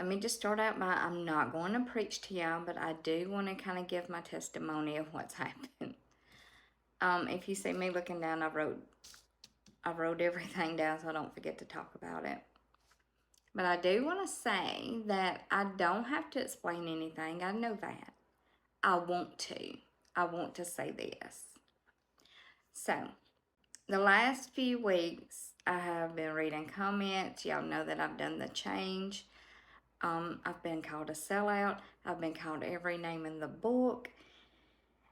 let me just start out by, I'm not going to preach to y'all, but I do want to kind of give my testimony of what's happened. If you see me looking down, I wrote everything down so I don't forget to talk about it. But I do want to say that I don't have to explain anything. I know that. I want to. I want to say this. So, the last few weeks, I have been reading comments. Y'all know that I've done the change. I've been called a sellout. I've been called every name in the book.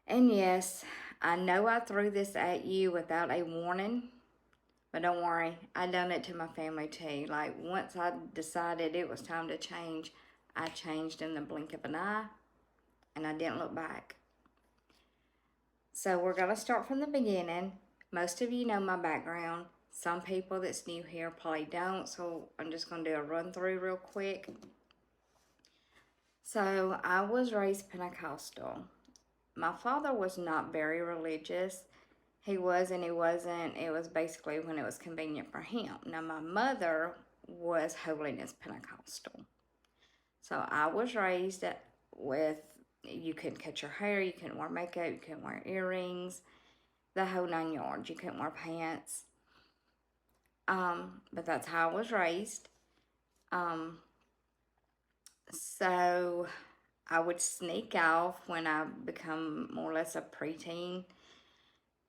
And yes, I know I threw this at you without a warning. But don't worry, I done it to my family too. Like, once I decided it was time to change, I changed in the blink of an eye, and I didn't look back. So we're going to start from the beginning. Most of you know my background. Some people that's new here probably don't, so I'm just going to do a run through real quick. So I was raised Pentecostal. My father was not very religious. He was and he wasn't. It was basically when it was convenient for him. Now, my mother was Holiness Pentecostal. So I was raised with, you couldn't cut your hair, you couldn't wear makeup, you couldn't wear earrings, the whole 9 yards. You couldn't wear pants. But that's how I was raised. So I would sneak off when I become more or less a preteen,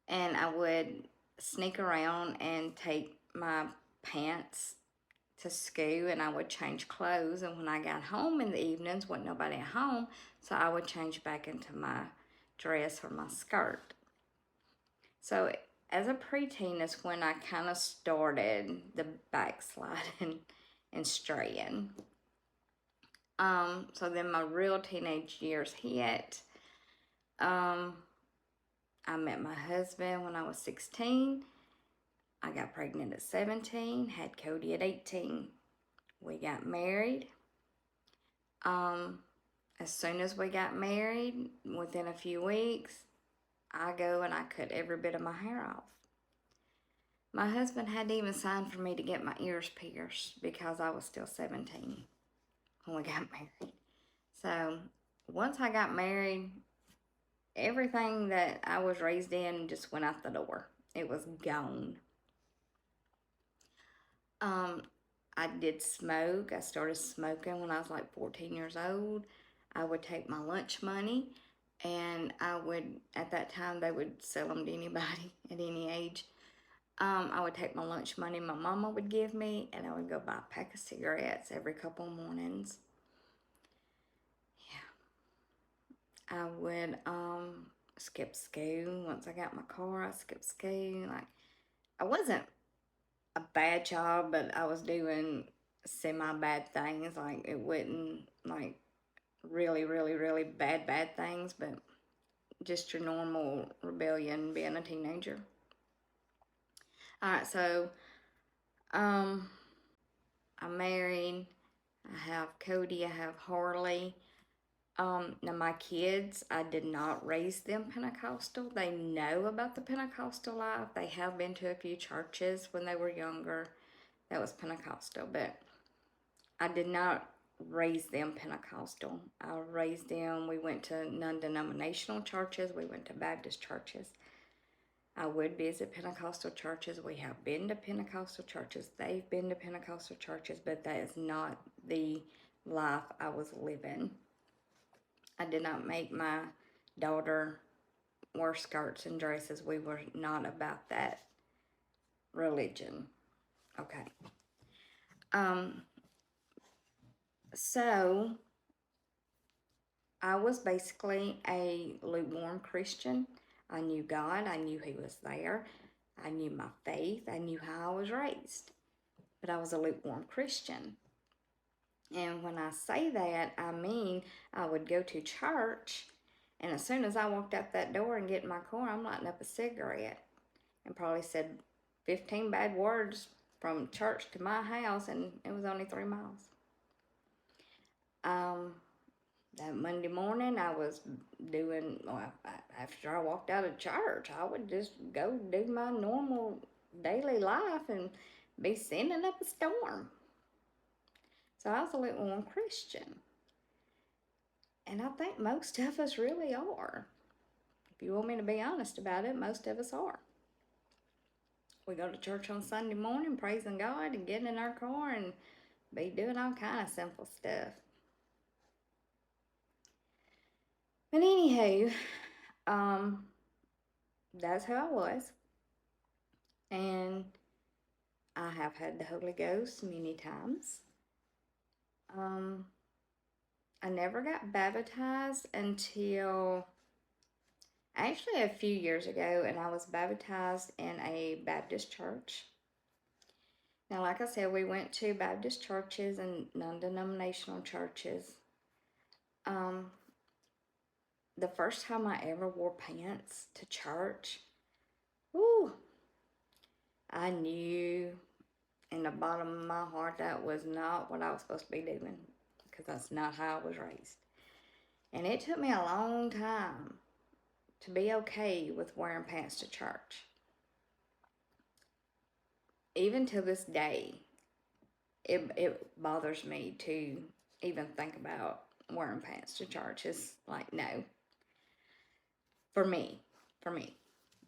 and I would sneak around and take my pants to school, and I would change clothes. And when I got home in the evenings, wasn't nobody at home, so I would change back into my dress or my skirt. So as a preteen is when I kind of started the backsliding and straying. So then my real teenage years hit. I met my husband when I was 16. I got pregnant at 17, had Cody at 18. We got married. As soon as we got married, within a few weeks, I go and I cut every bit of my hair off. My husband had to even sign for me to get my ears pierced because I was still 17 when we got married. So once I got married, everything that I was raised in just went out the door. It was gone. I did smoke. I started smoking when I was like 14 years old. I would take my lunch money, and I would, at that time, they would sell them to anybody at any age. I would take my lunch money my mama would give me, and I would go buy a pack of cigarettes every couple of mornings. Yeah. I would skip school. Once I got my car, I skipped school. Like, I wasn't a bad child, but I was doing semi-bad things. Like, it wasn't like really, really, really bad things, but just your normal rebellion being a teenager. Alright, so I'm married. I have Cody, I have Harley. Now my kids, I did not raise them Pentecostal. They know about the Pentecostal life. They have been to a few churches when they were younger that was Pentecostal, but I did not raise them Pentecostal. I raised them, we went to non-denominational churches, we went to Baptist churches. I would visit Pentecostal churches. We have been to Pentecostal churches. They've been to Pentecostal churches, but that is not the life I was living. I did not make my daughter wear skirts and dresses. We were not about that religion. Okay. So I was basically a lukewarm Christian. I knew God. I knew He was there. I knew my faith. I knew how I was raised. But I was a lukewarm Christian. And when I say that, I mean I would go to church, and as soon as I walked out that door and get in my car, I'm lighting up a cigarette. And probably said 15 bad words from church to my house, and it was only 3 miles. That Monday morning, I was doing, after I walked out of church, I would just go do my normal daily life and be sending up a storm. So I was a lukewarm Christian. And I think most of us really are. If you want me to be honest about it, most of us are. We go to church on Sunday morning, praising God, and getting in our car and be doing all kind of simple stuff. But anywho, that's who I was. And I have had the Holy Ghost many times. I never got baptized until actually a few years ago, and I was baptized in a Baptist church. Now, like I said, we went to Baptist churches and non-denominational churches. The first time I ever wore pants to church, whoo, I knew in the bottom of my heart that was not what I was supposed to be doing, because that's not how I was raised. And it took me a long time to be okay with wearing pants to church. Even to this day, it bothers me to even think about wearing pants to church. It's like, no. For me.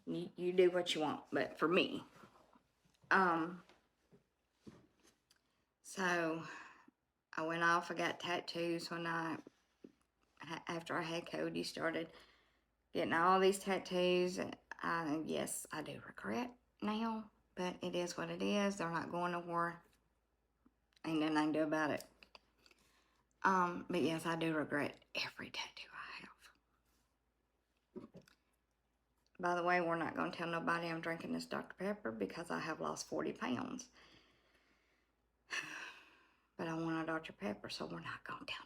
You do what you want, but for me. So I went off, I got tattoos after I had Cody, started getting all these tattoos. Yes, I do regret now, but it is what it is. They're not going nowhere. Ain't nothing I can do about it. But yes, I do regret every tattoo I have. By the way, we're not going to tell nobody I'm drinking this Dr. Pepper because I have lost 40 pounds. But I want a Dr. Pepper, so we're not going to tell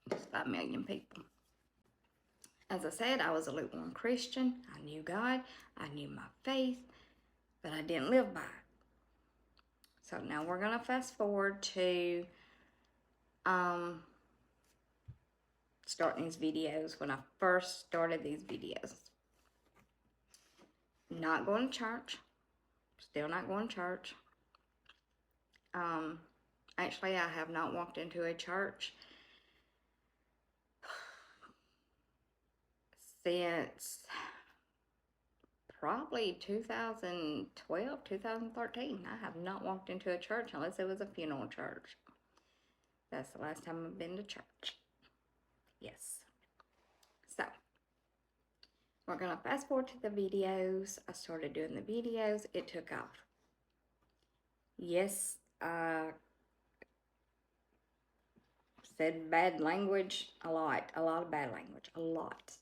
nobody. Just 5 million people. As I said, I was a lukewarm Christian. I knew God. I knew my faith. But I didn't live by it. So now we're going to fast forward to starting these videos. When I first started these videos. Not going to church. Still not going to church. Actually, I have not walked into a church since probably 2012, 2013. I have not walked into a church unless it was a funeral church. That's the last time I've been to church. Yes. So, we're going to fast forward to the videos. I started doing the videos. It took off. Yes, I said bad language a lot of bad language, a lot.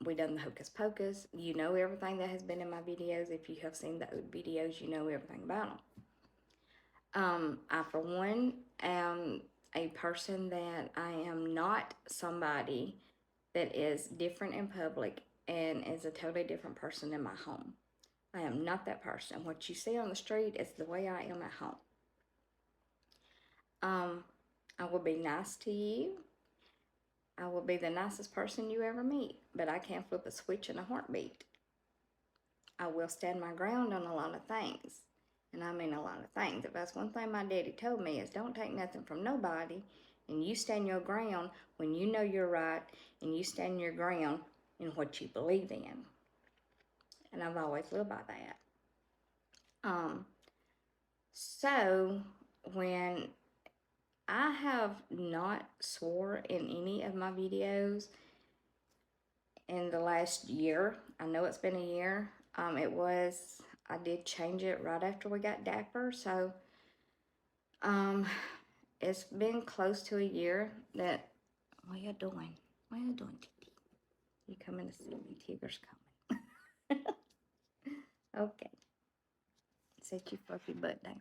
We done the hocus pocus. You know everything that has been in my videos. If you have seen the old videos, you know everything about them. I, for one, am a person that I am not somebody that is different in public and is a totally different person in my home. I am not that person. What you see on the street is the way I am at home. I will be nice to you. I will be the nicest person you ever meet, but I can't flip a switch in a heartbeat. I will stand my ground on a lot of things, and I mean a lot of things. If that's one thing my daddy told me is don't take nothing from nobody, and you stand your ground when you know you're right, and you stand your ground in what you believe in. And I've always lived by that. So when I have not swore in any of my videos in the last year. I know it's been a year. I did change it right after we got Dapper. So, it's been close to a year that, what are you doing? What are you doing, Titi? You coming to see me? Tigger's coming. Okay. Set your fluffy butt down.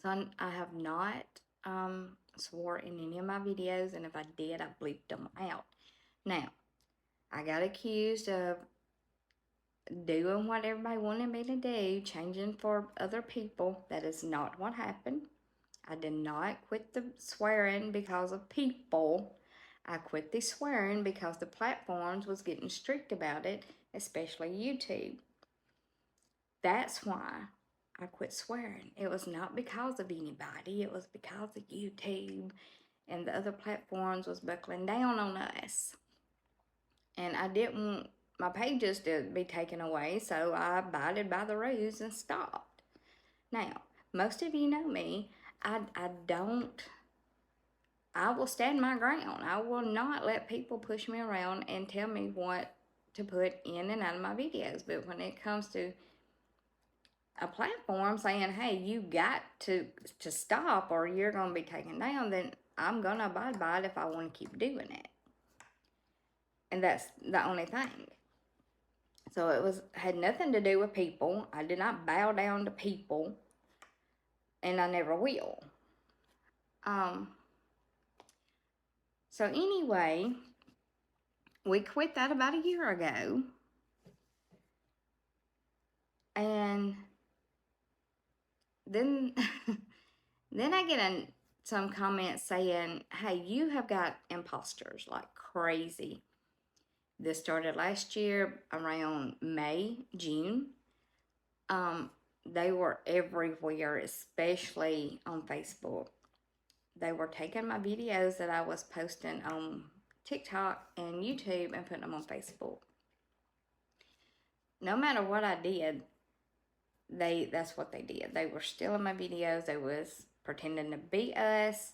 So I have not swore in any of my videos, and if I did, I bleeped them out. Now, I got accused of doing what everybody wanted me to do, changing for other people. That is not what happened. I did not quit the swearing because of people. I quit the swearing because the platforms was getting strict about it, especially YouTube. that's why I quit swearing. It was not because of anybody. It was because of YouTube and the other platforms was buckling down on us. And I didn't want my pages to be taken away, so I abided by the rules and stopped. Now, most of you know me. I will stand my ground. I will not let people push me around and tell me what to put in and out of my videos. But when it comes to a platform saying, hey, you got to stop or you're going to be taken down, then I'm going to abide by it if I want to keep doing it. And that's the only thing. So it had nothing to do with people. I did not bow down to people, and I never will. So anyway, we quit that about a year ago. And then then I get some comments saying, hey, you have got imposters like crazy. This started last year around May, June. They were everywhere, especially on Facebook. They were taking my videos that I was posting on TikTok and YouTube and putting them on Facebook. No matter what I did, that's what they did. They were stealing my videos. They was pretending to be us,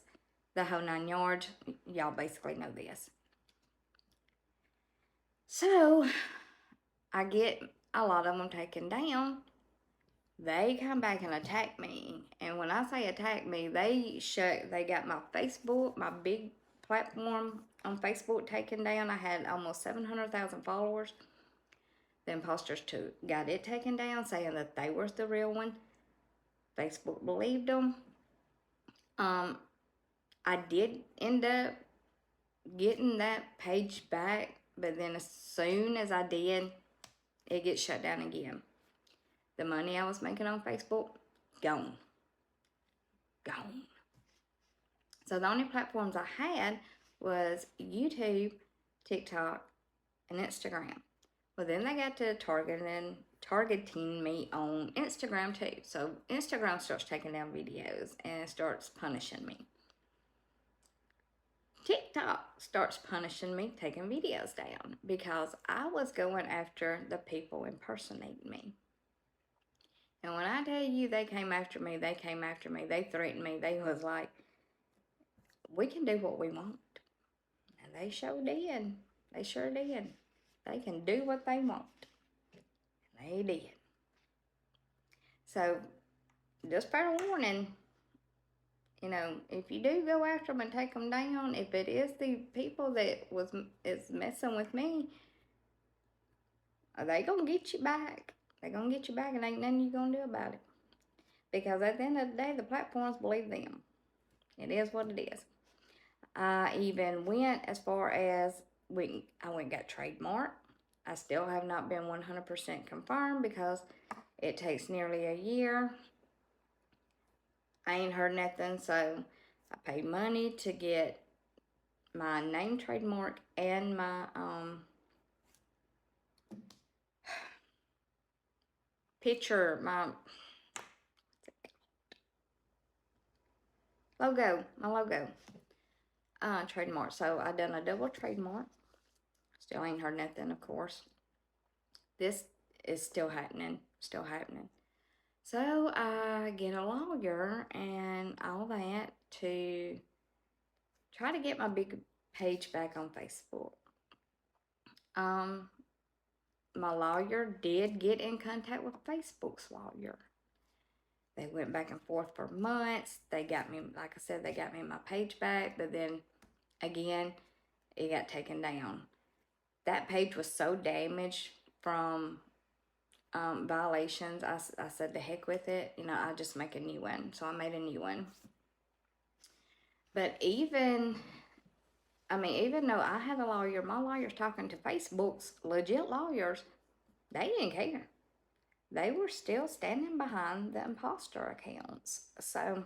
the whole 9 yards. Y'all basically know this. So I get a lot of them taken down. They come back and attack me. And when I say attack me, they got my Facebook, my big platform on Facebook taken down. I had almost 700,000 followers. The imposters too got it taken down, saying that they was the real one. Facebook believed them. I did end up getting that page back, but then as soon as I did, it gets shut down again. The money I was making on Facebook, gone. So the only platforms I had was YouTube, TikTok, and Instagram. Well, then they got to targeting me on Instagram too. So Instagram starts taking down videos and starts punishing me. TikTok starts punishing me, taking videos down, because I was going after the people impersonating me. And when I tell you they came after me, they threatened me. They was like, we can do what we want. And they sure did. They sure did. They can do what they want. And they did. So, just fair warning, if you do go after them and take them down, if it is the people that is messing with me, they gonna get you back. They gonna get you back, and ain't nothing you gonna do about it. Because at the end of the day, the platforms believe them. It is what it is. I even went as far as I went and got trademark. I still have not been 100% confirmed because it takes nearly a year. I ain't heard nothing, so I paid money to get my name trademark and my picture, my logo, trademark. So I done a double trademark. Still ain't heard nothing, of course. This is still happening. So I get a lawyer and all that to try to get my big page back on Facebook. My lawyer did get in contact with Facebook's lawyer. They went back and forth for months. They got me, like I said, they got me my page back, but then again, it got taken down. That page was so damaged from violations. I said the heck with it. I'll just make a new one. So I made a new one. But even though I had a lawyer, my lawyer's talking to Facebook's legit lawyers, they didn't care. They were still standing behind the imposter accounts. So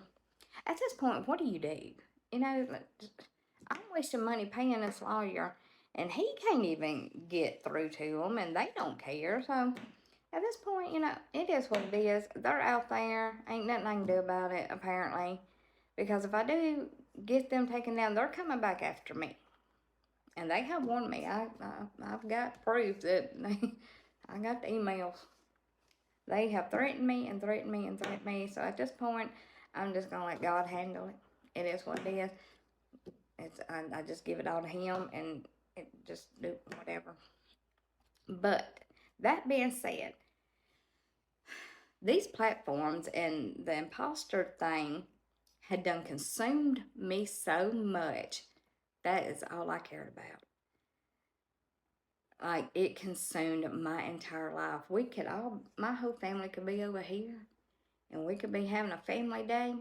at this point, what do you do? I'm wasting money paying this lawyer, and he can't even get through to them, and they don't care. So at this point, it is what it is. They're out there. Ain't nothing I can do about it, apparently. Because if I do get them taken down, they're coming back after me. And they have warned me. I've got proof that I got the emails. They have threatened me and threatened me and threatened me. So at this point, I'm just going to let God handle it. It is what it is. I just give it all to Him and just do whatever. But that being said, these platforms and the imposter thing had done consumed me so much. That is all I cared about. Like, it consumed my entire life. My whole family could be over here, and we could be having a family day.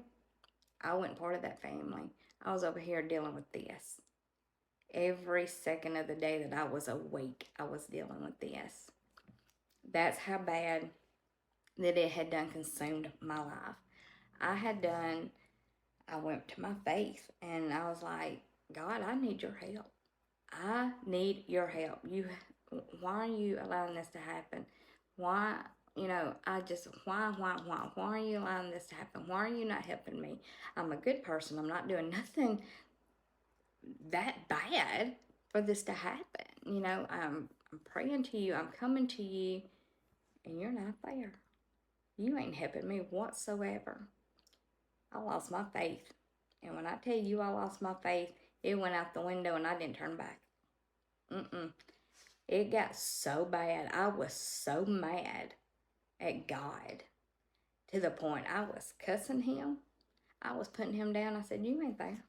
I wasn't part of that family. I was over here dealing with this. Every second of the day that I was awake, I was dealing with this. That's how bad that it had done consumed my life. I went to my faith, and I was like, God, I need your help. I need your help. Why are you allowing this to happen? Why, why are you allowing this to happen? Why are you not helping me? I'm a good person. I'm not doing nothing that bad for this to happen. I'm praying to you. I'm coming to you, and you're not there. You ain't helping me whatsoever. I lost my faith. And when I tell you I lost my faith, it went out the window and I didn't turn back. It got so bad. I was so mad at God to the point I was cussing Him. I was putting Him down. I said, you ain't there.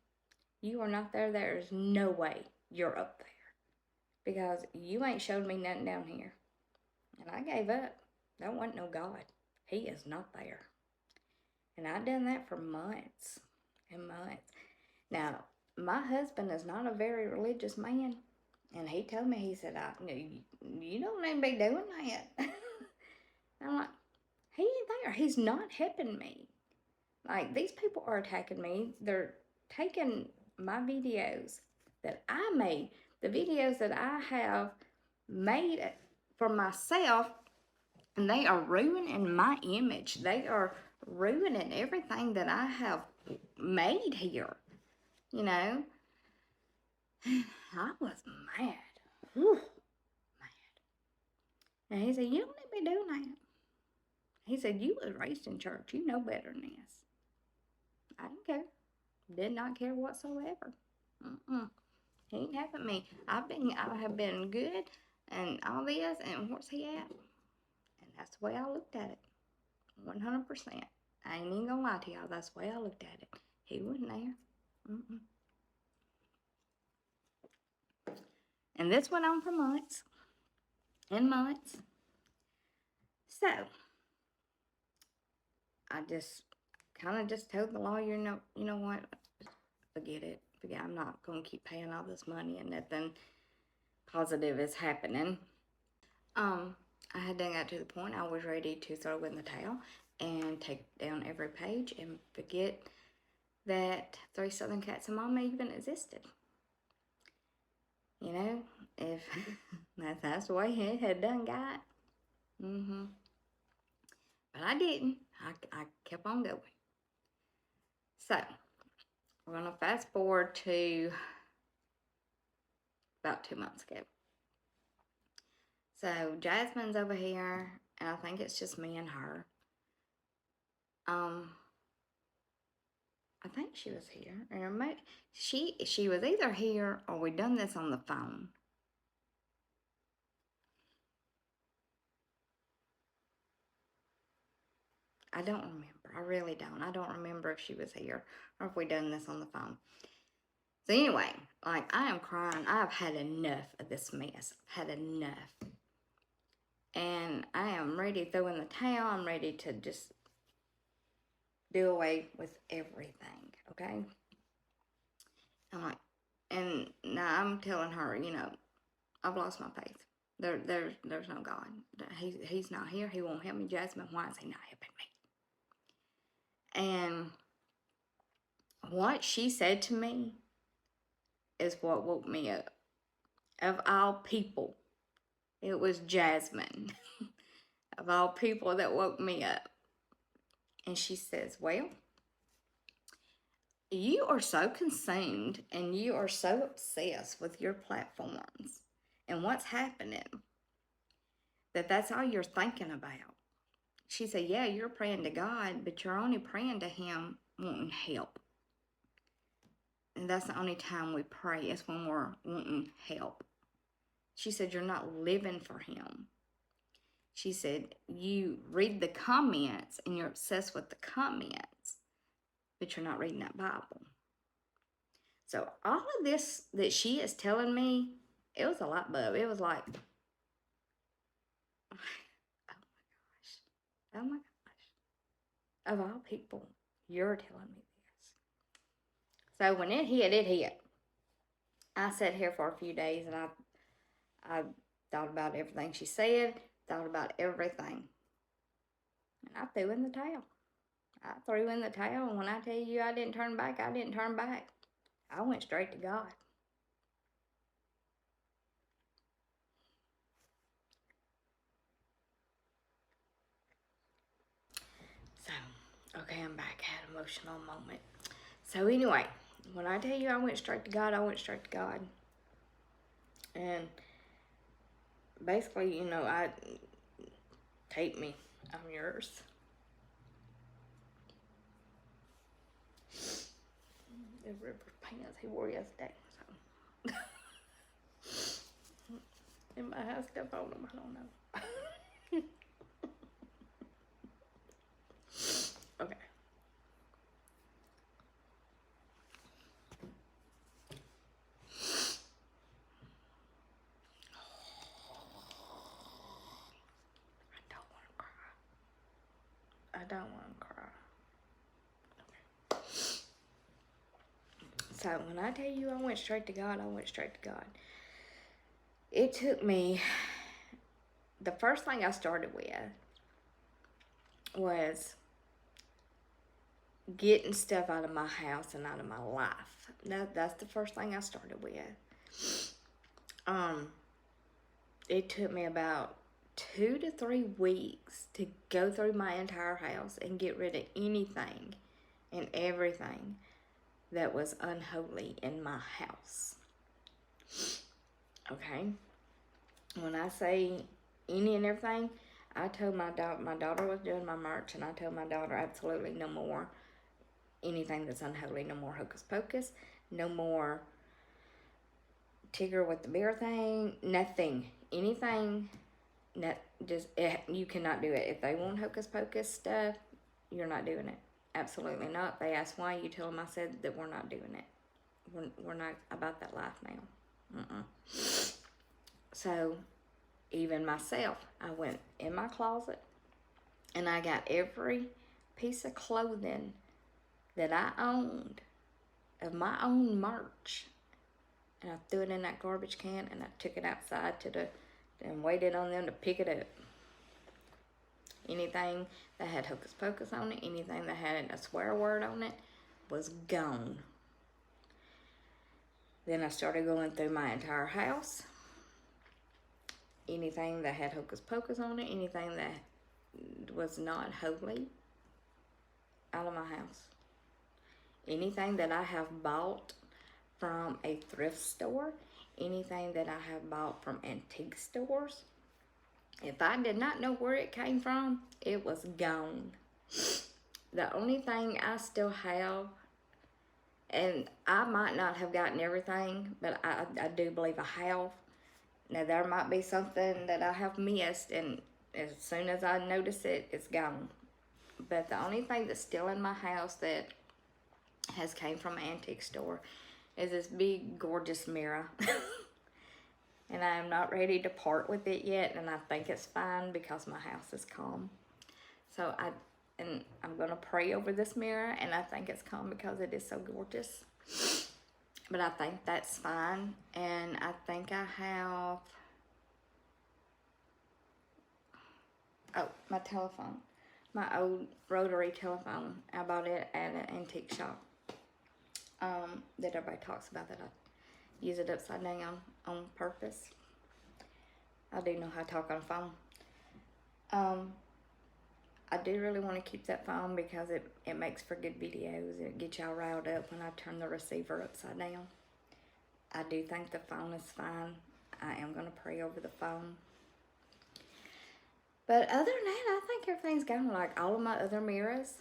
You are not there. There's no way you're up there. Because you ain't showed me nothing down here. And I gave up. There wasn't no God. He is not there. And I done that for months and months. Now, my husband is not a very religious man. And he told me, he said, you don't need to be doing that. I'm like, he ain't there. He's not helping me. Like, these people are attacking me. They're taking my videos that I made, the videos that I have made for myself, and they are ruining my image. They are ruining everything that I have made here. I was mad. Whew, mad. And he said, you don't need to be doing that. He said, you was raised in church. You know better than this. I didn't care. Did not care whatsoever. He ain't helping me. I have been good and all this, and where's he at? And that's the way I looked at it. 100%. I ain't even gonna lie to y'all. That's the way I looked at it. He wasn't there. And this went on for months and months. So, I just kind of just told the lawyer, you know what, forget it. I'm not going to keep paying all this money and nothing positive is happening. I had done got to the point I was ready to throw in the towel and take down every page and forget that 3 Southern Cats and Mama even existed. If that's the way it had done got. But I didn't. I kept on going. So, we're going to fast forward to about 2 months ago. So, Jasmine's over here, and I think it's just me and her. I think she was here. And she was either here or we done this on the phone. I don't remember. I really don't. I don't remember if she was here or if we done this on the phone. So anyway, I am crying. I've had enough of this mess. I've had enough. And I am ready to throw in the towel. I'm ready to just do away with everything, okay? And now I'm telling her, I've lost my faith. There's no God. He's not here. He won't help me. Jasmine, why is he not helping me? And what she said to me is what woke me up. Of all people, it was Jasmine of all people that woke me up. And she says, well, you are so consumed and you are so obsessed with your platforms and what's happening that's all you're thinking about. She said, yeah, you're praying to God, but you're only praying to Him wanting help. And that's the only time we pray is when we're wanting help. She said, you're not living for Him. She said, you read the comments and you're obsessed with the comments, but you're not reading that Bible. So all of this that she is telling me, it was a light bulb. It was like, oh my gosh. Of all people, you're telling me this. So when it hit. I sat here for a few days and I thought about everything she said, thought about everything. And I threw in the towel. And when I tell you I didn't turn back, I didn't turn back. I went straight to God. So, okay, I'm back. I had an emotional moment. So anyway, when I tell you I went straight to God, I went straight to God. And basically, I take me. I'm yours. The rubber pants he wore yesterday. So. It might have stuff on them. I don't know. Okay. I don't want to cry. Okay. So when I tell you I went straight to God, I went straight to God. It took me, the first thing I started with was getting stuff out of my house and out of my life. That's the first thing I started with. It took me about 2 to 3 weeks to go through my entire house and get rid of anything and everything that was unholy in my house. Okay? When I say any and everything, I told my daughter was doing my merch, and I told my daughter absolutely no more anything that's unholy, no more hocus pocus, no more Tigger with the bear thing, nothing, anything, you cannot do it. If they want hocus pocus stuff, you're not doing it. Absolutely not. They asked why, you tell them I said that we're not doing it. We're not about that life now. So, even myself, I went in my closet and I got every piece of clothing that I owned of my own merch, and I threw it in that garbage can and I took it outside and waited on them to pick it up. Anything that had hocus pocus on it, anything that had a swear word on it, was gone. Then I started going through my entire house. Anything that had hocus pocus on it, anything that was not holy, out of my house. Anything that I have bought from a thrift store, anything that I have bought from antique stores, if I did not know where it came from, it was gone. The only thing I still have, and I might not have gotten everything, but I do believe I have. Now, there might be something that I have missed, and as soon as I notice it, it's gone. But the only thing that's still in my house that has came from an antique store is this big, gorgeous mirror. And I am not ready to part with it yet, and I think it's fine because my house is calm. So I'm going to pray over this mirror, and I think it's calm because it is so gorgeous. But I think that's fine. And I think I have, my telephone. My old rotary telephone. I bought it at an antique shop. That everybody talks about, that I use it upside down on purpose. I do know how to talk on the phone. Um, I do really want to keep that phone because it makes for good videos. It gets y'all riled up when I turn the receiver upside down. I do think the phone is fine. I am going to pray over the phone. But other than that, I think everything's going like all of my other mirrors.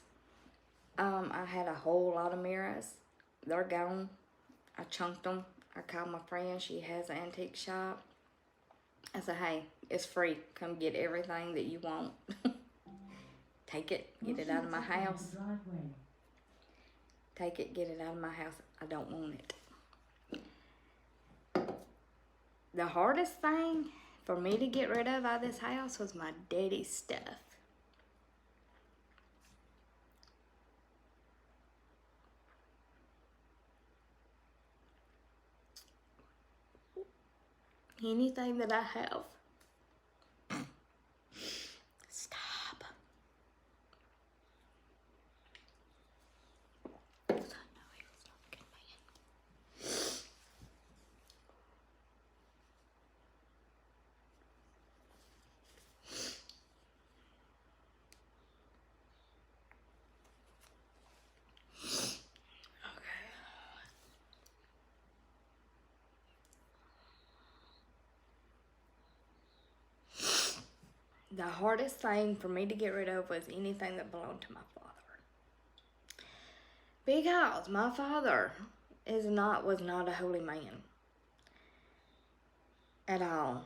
I had a whole lot of mirrors. They're gone. I chunked them. I called my friend. She has an antique shop. I said, hey, it's free. Come get everything that you want. Take it. Get it out of my house. Take it. Get it out of my house. I don't want it. The hardest thing for me to get rid of out of this house was my daddy's stuff. Anything that I have. Stop. I know he was not a good man. The hardest thing for me to get rid of was anything that belonged to my father. Because my father was not a holy man. At all.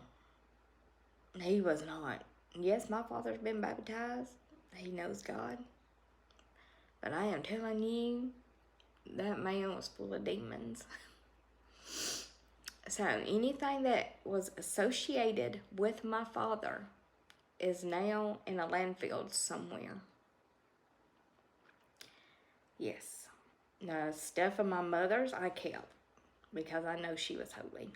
He was not. Yes, my father's been baptized. He knows God. But I am telling you, that man was full of demons. So anything that was associated with my father is now in a landfill somewhere. Yes. The stuff of my mother's I kept because I know she was holy.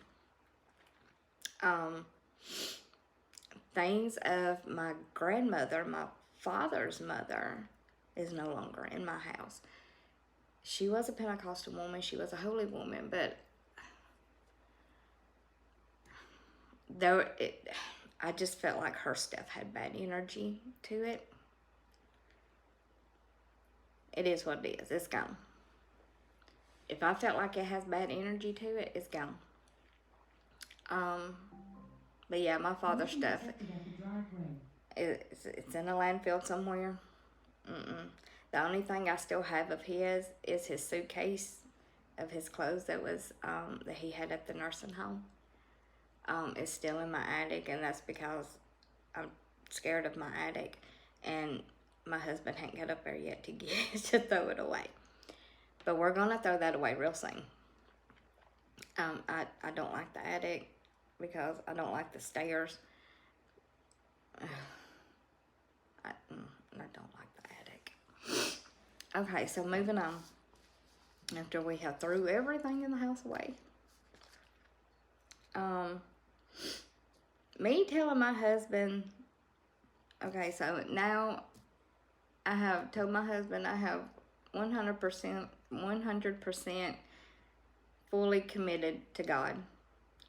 Things of my grandmother, my father's mother, is no longer in my house. She was a Pentecostal woman. She was a holy woman, but I just felt like her stuff had bad energy to it. It is what it is. It's gone. If I felt like it has bad energy to it, it's gone. But yeah, my father's stuff, it's in a landfill somewhere. The only thing I still have of his is his suitcase of his clothes that he had at the nursing home. It's still in my attic, and that's because I'm scared of my attic, and my husband hadn't got up there yet to throw it away. But we're gonna throw that away real soon. I don't like the attic because I don't like the stairs. I don't like the attic. Okay, so moving on. After we have threw everything in the house away. Me telling my husband, okay, so now I have told my husband I have 100% fully committed to God.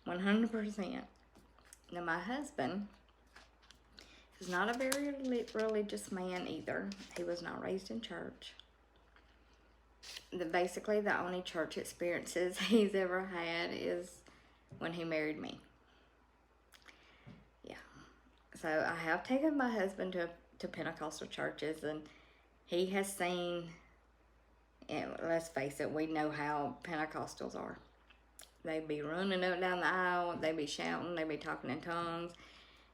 100%. Now my husband is not a very religious man either. He was not raised in church. Basically the only church experiences he's ever had is when he married me. Yeah. So I have taken my husband to Pentecostal churches, and he has seen, and let's face it, we know how Pentecostals are. They be running up down the aisle, they be shouting, they be talking in tongues,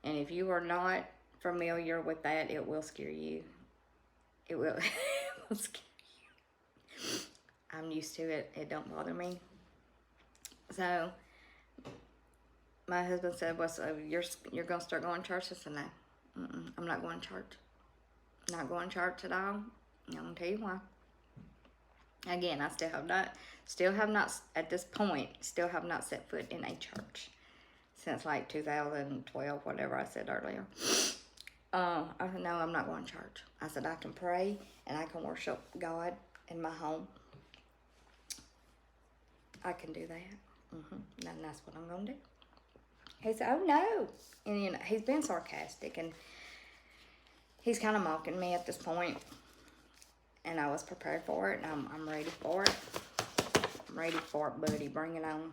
and if you are not familiar with that, it will scare you. It will scare you. I'm used to it. It don't bother me. So my husband said, well, so you're going to start going to church? I said, no. I'm not going to church. Not going to church at all. I'm going to tell you why. Again, I still have not, at this point, still have not set foot in a church since like 2012, whatever I said earlier. I said, no, I'm not going to church. I said, I can pray and I can worship God in my home. I can do that. And that's what I'm going to do. He said, oh no. And he's been sarcastic, and he's kind of mocking me at this point, and I was prepared for it, and I'm ready for it. I'm ready for it, buddy. Bring it on.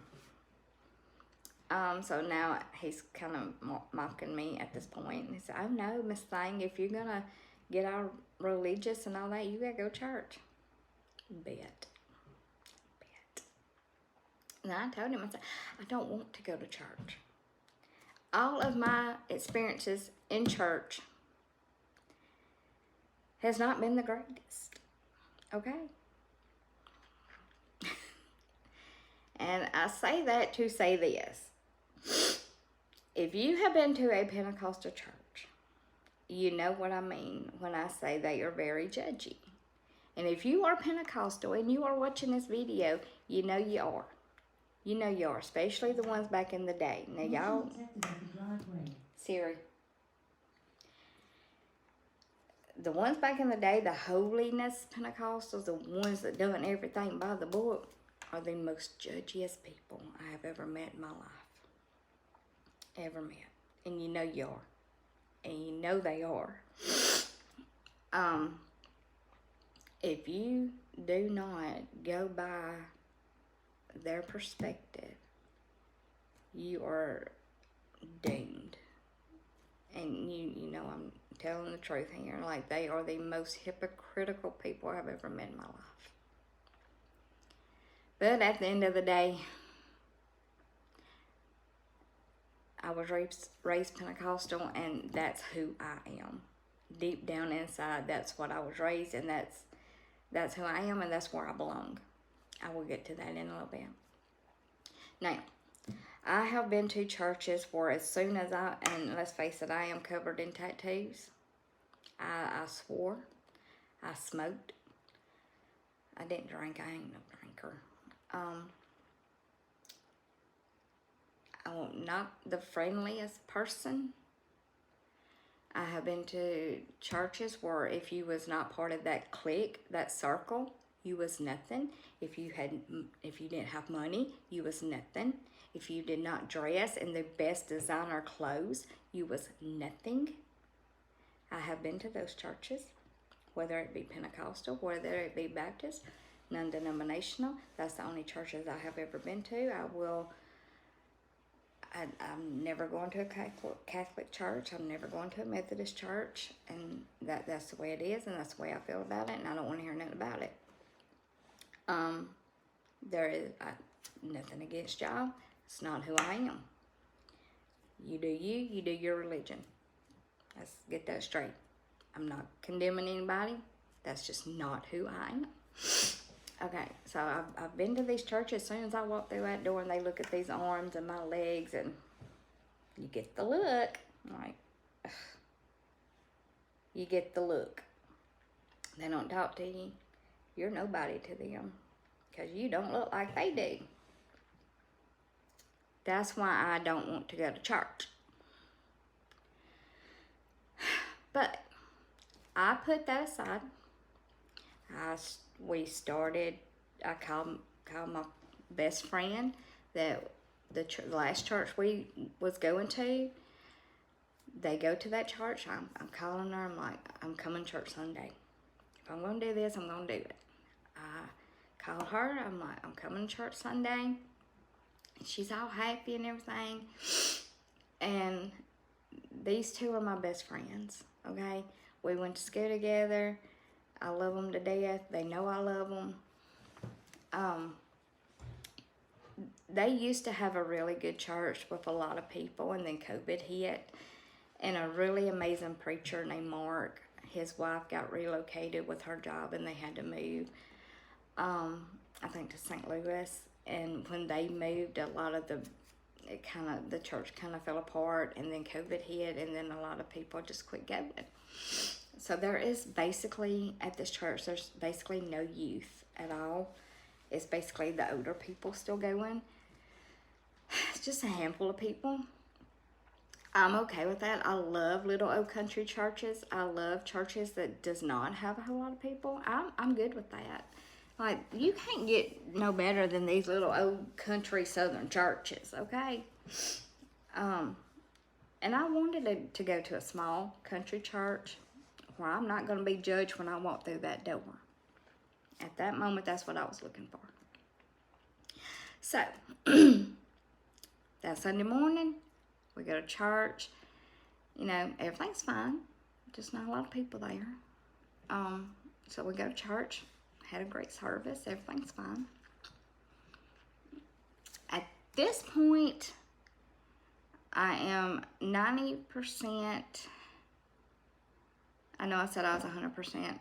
So now he's kind of mocking me at this point. He said, "Oh no, Miss Thing, if you're gonna get all religious and all that, you gotta go to church." Bet. And I told him, I said, I don't want to go to church. All of my experiences in church has not been the greatest. Okay? And I say that to say this. If you have been to a Pentecostal church, you know what I mean when I say they are very judgy. And if you are Pentecostal and you are watching this video, you know you are. You know you are, especially the ones back in the day. Now y'all, Siri. The ones back in the day, the holiness Pentecostals, the ones that done everything by the book, are the most judgiest people I have ever met in my life. Ever met. And you know you are. And you know they are. If you do not go by their perspective, you are doomed. And you know I'm telling the truth here. Like, they are the most hypocritical people I've ever met in my life. But at the end of the day, I was raised Pentecostal, and that's who I am. Deep down inside, that's what I was raised, and that's who I am, and that's where I belong. I will get to that in a little bit. Now, I have been to churches where as soon as and let's face it, I am covered in tattoos. I swore. I smoked. I didn't drink. I ain't no drinker. I'm not the friendliest person. I have been to churches where if you was not part of that clique, that circle, you was nothing. If you didn't have money, you was nothing. If you did not dress in the best designer clothes, you was nothing. I have been to those churches, whether it be Pentecostal, whether it be Baptist, non-denominational. That's the only churches I have ever been to. I'm never going to a Catholic church. I'm never going to a Methodist church. And that's the way it is, and that's the way I feel about it, and I don't want to hear nothing about it. There is nothing against y'all. It's not who I am. You do you do your religion. Let's get that straight. I'm not condemning anybody. That's just not who I am. Okay, so I've been to these churches. As soon as I walk through that door and they look at these arms and my legs, and you get the look. Like, ugh. You get the look. They don't talk to you. You're nobody to them because you don't look like they do. That's why I don't want to go to church. But I put that aside. I called my best friend that the last church we was going to, they go to that church. I'm calling her. I'm like, I'm coming to church Sunday. If I'm going to do this, I'm going to do it. I called her. I'm like, I'm coming to church Sunday. And she's all happy and everything. And these two are my best friends, okay? We went to school together. I love them to death. They know I love them. They used to have a really good church with a lot of people, and then COVID hit. And a really amazing preacher named Mark, his wife got relocated with her job, and they had to move, I think, to St. Louis. And when they moved, a lot of the church kind of fell apart, and then COVID hit, and then a lot of people just quit going. So there is basically, at this church, there's basically no youth at all. It's basically the older people still going. It's just a handful of people. I'm okay with that. I love little old country churches. I love churches that does not have a whole lot of people. I'm good with that. Like, you can't get no better than these little old country southern churches, okay? And I wanted to go to a small country church where I'm not going to be judged when I walk through that door. At that moment, that's what I was looking for. So, that Sunday morning, we go to church. You know, everything's fine. Just not a lot of people there. So we go to church. Had a great service. Everything's fine. At this point, I am 90%. I know I said I was 100%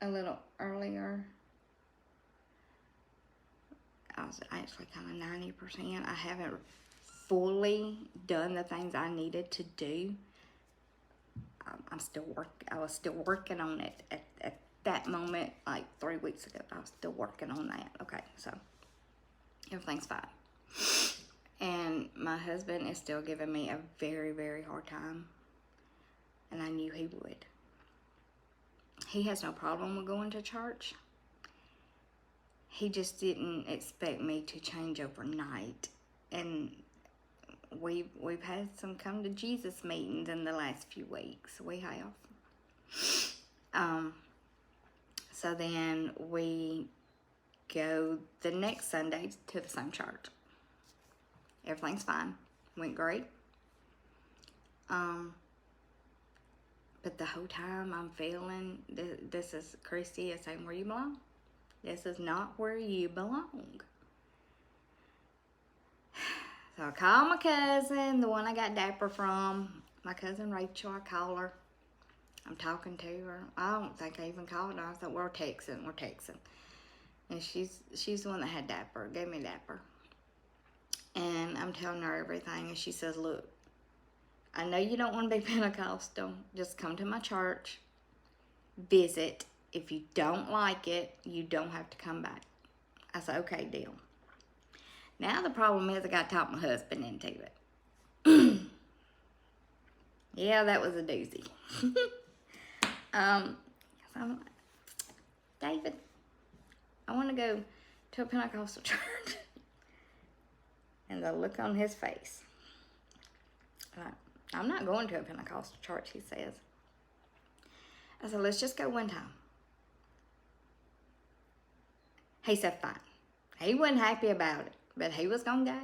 a little earlier. I was actually kind of 90%. I haven't fully done the things I needed to do. I was still working on it at that moment, like 3 weeks ago. I was still working on that. Okay, so everything's fine. And my husband is still giving me a very, very hard time. And I knew he would. He has no problem with going to church. He just didn't expect me to change overnight. And we've had some come to Jesus meetings in the last few weeks. We have. So then we go the next Sunday to the same church. Everything's fine. Went great. But the whole time I'm feeling, this is, Christy is saying, where you belong. This is not where you belong. So I call my cousin, the one I got Dapper from. My cousin Rachel, I call her. I'm talking to her. I don't think I even called her. I thought, we're texting. And she's the one that had Dapper, gave me Dapper. And I'm telling her everything. And she says, look, I know you don't want to be Pentecostal. Just come to my church. Visit. If you don't like it, you don't have to come back. I said, okay, deal. Now the problem is I got to talk my husband into it. Yeah, that was a doozy. So I'm like, David, I want to go to a Pentecostal church. And the look on his face. I'm not going to a Pentecostal church, he says. I said, let's just go one time. He said, fine. He wasn't happy about it, but he was going to go.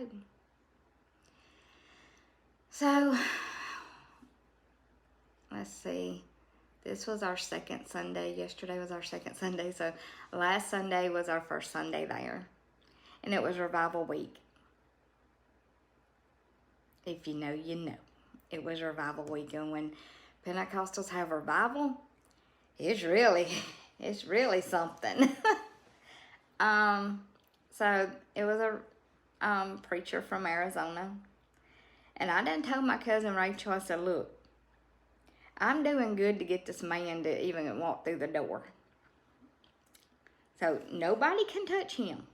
So, let's see. This was our second Sunday. Yesterday was our second Sunday. So, last Sunday was our first Sunday there. And it was Revival Week. If you know, you know. It was Revival Week. And when Pentecostals have revival, it's really something. So it was a preacher from Arizona. And I done told my cousin Rachel, I said, look, I'm doing good to get this man to even walk through the door. So nobody can touch him.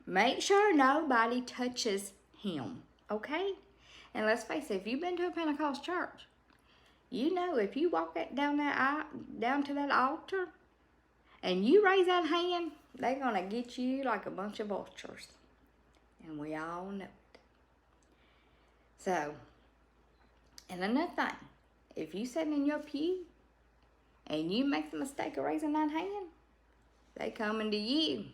Make sure nobody touches him, okay? And let's face it, if you've been to a Pentecost church, you know if you walk down to that altar and you raise that hand, they're going to get you like a bunch of vultures. And we all know it. So, and another thing, if you sit in your pew and you make the mistake of raising that hand, they coming to you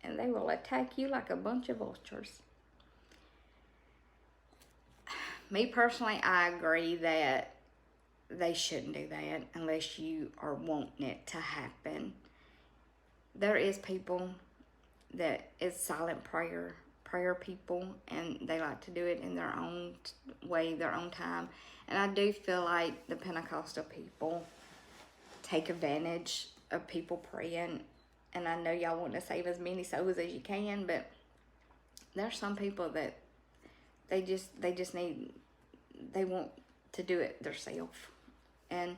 and they will attack you like a bunch of vultures. Me personally, I agree that they shouldn't do that unless you are wanting it to happen. There is people that is silent prayer people, and they like to do it in their own way, their own time. And I do feel like the Pentecostal people take advantage of people praying. And I know y'all want to save as many souls as you can, but there's some people that they just need, they want to do it themselves. And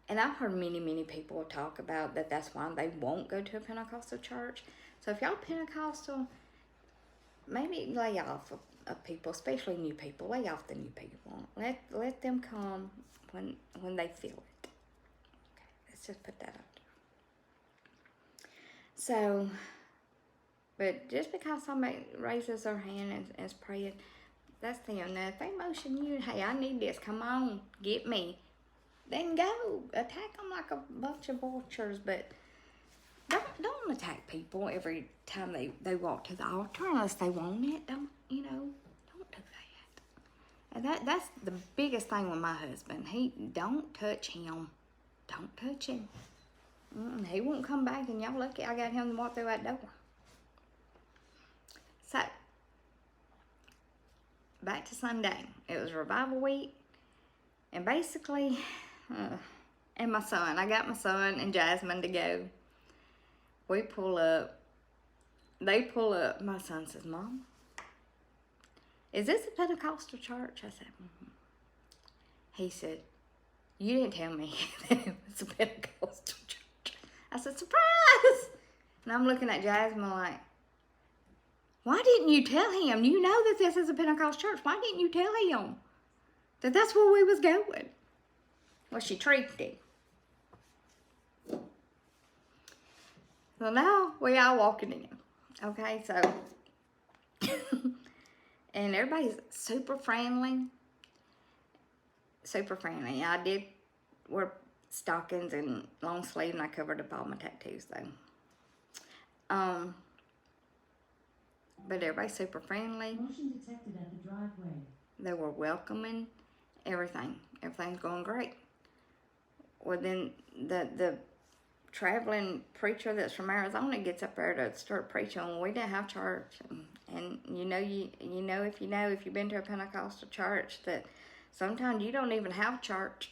I've heard many people talk about that that's why they won't go to a Pentecostal church. So if y'all Pentecostal, maybe lay off of people, especially new people. Lay off the new people. Let them come when they feel it. Okay, let's just put that out there. So, but just because somebody raises their hand and is praying, That's them. Now, if they motion you, hey, I need this, come on, get me, then go. Attack them like a bunch of vultures, but don't attack people every time they walk to the altar unless they want it. Don't do that. And that's the biggest thing with my husband. Don't touch him. Don't touch him. He won't come back, and y'all lucky I got him to walk through that door. So, back to Sunday. It was revival week, and basically, and my son. I got my son and Jasmine to go. We pull up. They pull up. My son says, Mom, is this a Pentecostal church? I said, mm-hmm. He said, you didn't tell me that it was a Pentecostal church. I said, surprise! And I'm looking at Jasmine like, why didn't you tell him? You know that this is a Pentecostal church. Why didn't you tell him that that's where we was going? Well, she tricked him. So now we all walking in. Okay, so, and everybody's super friendly. Super friendly. I did wear stockings and long sleeve, and I covered up all my tattoos though. But everybody's super friendly. Motion detected at the driveway. They were welcoming. Everything's going great. Well, then the traveling preacher that's from Arizona gets up there to start preaching. Well, we didn't have church, and if you've been to a Pentecostal church, that sometimes you don't even have church.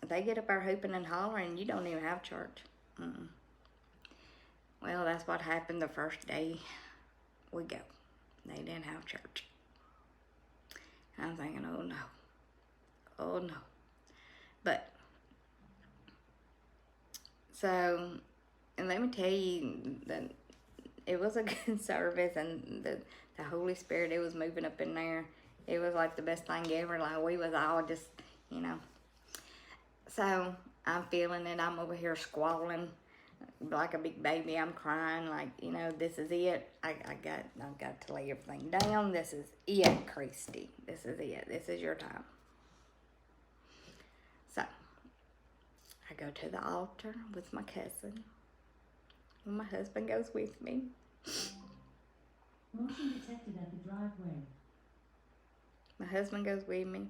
They get up there hooping and hollering, you don't even have church. Well, that's what happened the first day we go. They didn't have church. I'm thinking, oh no. But so, and let me tell you that it was a good service, and the Holy Spirit, it was moving up in there. It was like the best thing ever. Like, we was all just, So, I'm feeling it. I'm over here squalling like a big baby. I'm crying like, this is it. I've got to lay everything down. This is it, Christy. This is it. This is your time. So, I go to the altar with my cousin. And my husband goes with me. Motion detected at the driveway. My husband goes with me.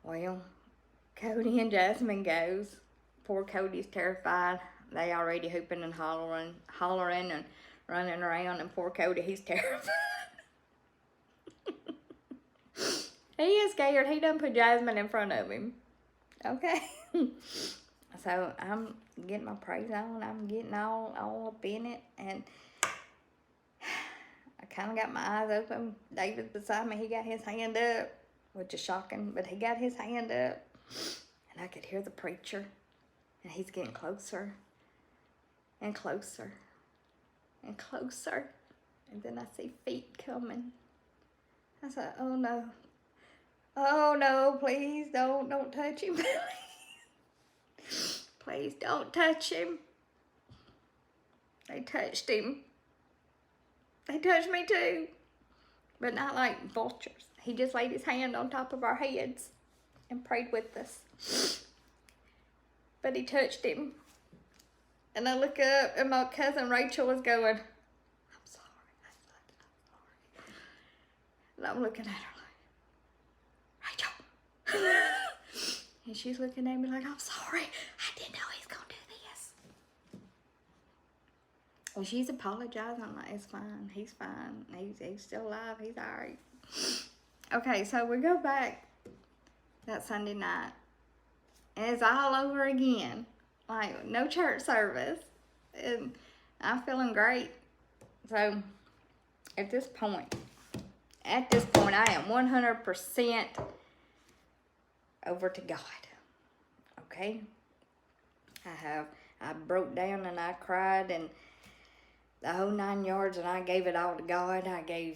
Well, Cody and Jasmine goes. Poor Cody's terrified. They already hooping and hollering and running around, and poor Cody, he's terrified. He is scared. He done put Jasmine in front of him. Okay. So I'm getting my praise on. I'm getting all up in it, and I kind of got my eyes open. David's beside me. He got his hand up, which is shocking, but he got his hand up, and I could hear the preacher, and he's getting closer and closer and closer, and then I see feet coming. I said, oh no, please don't touch him. Please don't touch him. They touched him. They touched me too, but not like vultures. He just laid his hand on top of our heads and prayed with us. But he touched him. And I look up, and my cousin Rachel was going, I'm sorry. I'm sorry. And I'm looking at her like, Rachel. And she's looking at me like, I'm sorry. I didn't know he's going to do this. And she's apologizing. I'm like, it's fine. He's fine. He's still alive. He's all right. Okay, so we go back that Sunday night. And it's all over again. Like, no church service. And I'm feeling great. So, at this point, I am 100% over to God. Okay? I broke down and I cried and the whole 9 yards, and I gave it all to God. I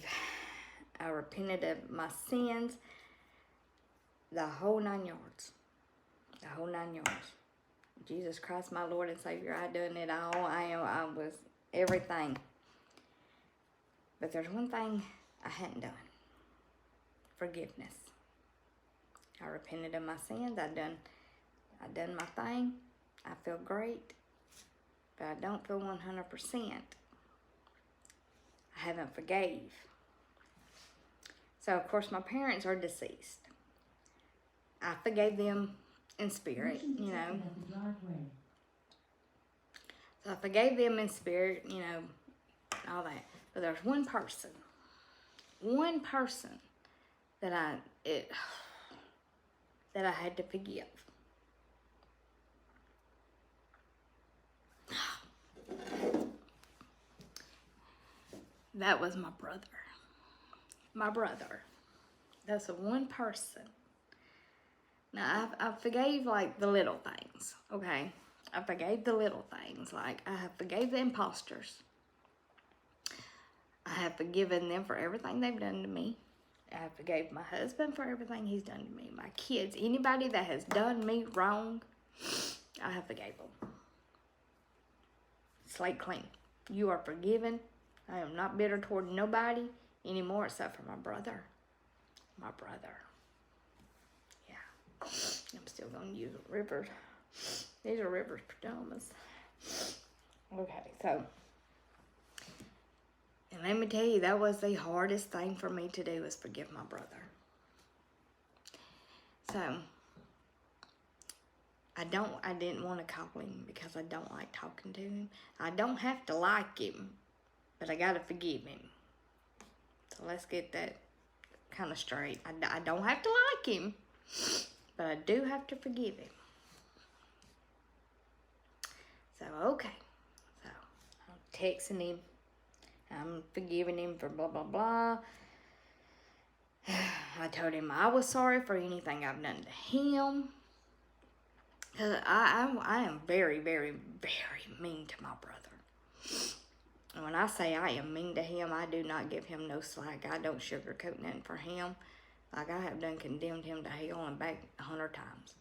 repented of my sins. The whole 9 yards. The whole 9 yards. Jesus Christ, my Lord and Savior, I done it all. I was everything. But there's one thing I hadn't done. forgiveness. I repented of my sins. I done my thing. I feel great, but I don't feel 100%. I haven't forgave. So, of course, my parents are deceased. I forgave them in spirit, Motion you know. detected at the driveway. So I forgave them in spirit, you know, all that. But there's one person that I had to forgive. That was my brother. My brother. That's the one person. Now, I forgave, like, the little things, okay? I forgave the little things. Like, I have forgave the imposters. I have forgiven them for everything they've done to me. I have forgave my husband for everything he's done to me. My kids, anybody that has done me wrong, I have forgave them. Slate clean. You are forgiven. I am not bitter toward nobody anymore except for my brother. My brother. Yeah. I'm still going to use rivers. These are rivers pajamas. Okay, so. And let me tell you, that was the hardest thing for me to do, was forgive my brother. So, I didn't want to call him because I don't like talking to him. I don't have to like him, but I got to forgive him. So let's get that kind of straight. I don't have to like him, but I do have to forgive him. So, okay. So, I'm texting him. I'm forgiving him for blah, blah, blah. I told him I was sorry for anything I've done to him. Because I am very, very, very mean to my brother. And when I say I am mean to him, I do not give him no slack. I don't sugarcoat nothing for him. Like, I have done condemned him to hell and back 100 times.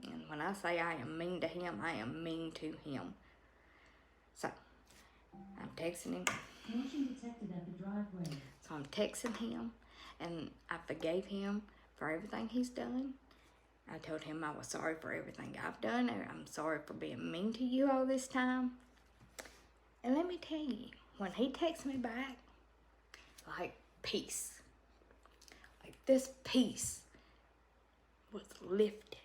And when I say I am mean to him, I am mean to him. So, I'm texting him. Motion detected at the driveway. So I'm texting him, and I forgave him for everything he's done. I told him I was sorry for everything I've done. I'm sorry for being mean to you all this time. And let me tell you, when he texts me back, like, peace. Like, this peace was lifted.